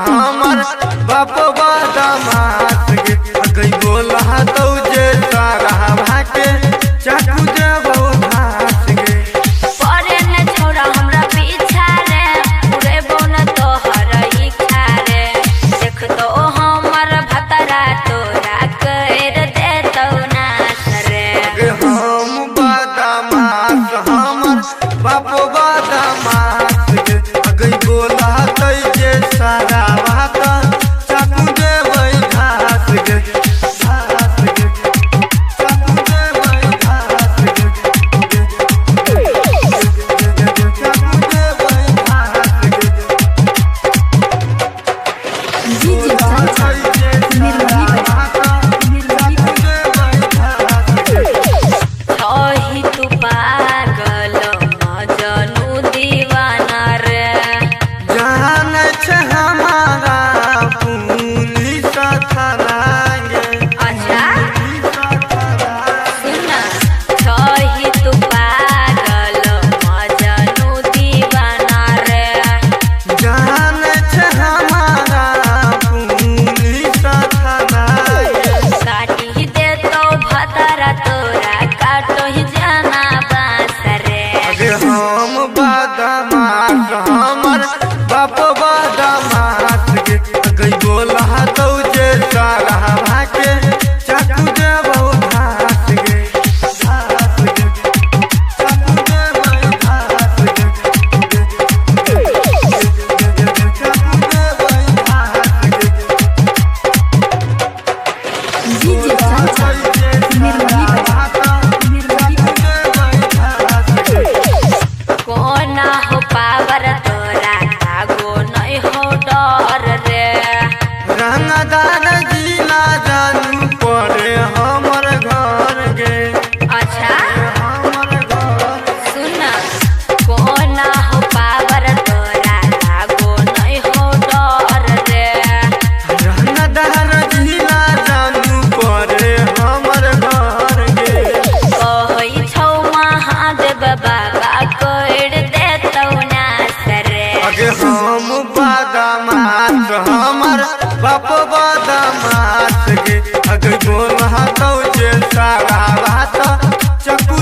बाप बदमाश गे गई बोला तो जे सारा भाके चाकू दे घास गे परे न छोड़ा हमरा पीछा रे पूरे बोन तो हर इच्छा रे देख तो हमर भतरा तोरा कर दे तो नास रे हम बदमाश हमर बाप बदमाश गे गई बोला तो जे सारा भाका चाकू दे घास गे घास गे चाकू दे घास गे चाकू दे घास गे ओही तू पागल मजनू दीवाना रे जान छे हमारा पुलिस थाना गे अच्छा सुना ओही तू पागल मजनू दीवाना रे जान छे हमारा पुलिस थाना गे काटी दे तो भतरा तोरा काटो ही जाना बास रे अगे हम बदमाश हमर बाप बदमाश गे गई बोला तो जे सारा भाके चाकू दे घास गे घास गे चाकू दे घास गे चाकू दे घास गे कोना हो पावर तोरा कागो नहीं हो डर रे रंगदार जिला जानू पड़े हमर घर गे अच्छा हमर घर सुना कोना हो पावर तोरा कागो नहीं हो डर रे रंगदार जिला जानू पड़े हमर घर गे कहै छौ महादेव बाबा कर दे तौ नास रे अगे हम बदमाश हमर बाप बदमाश गे अगे बोला तो जे सारा बात चकू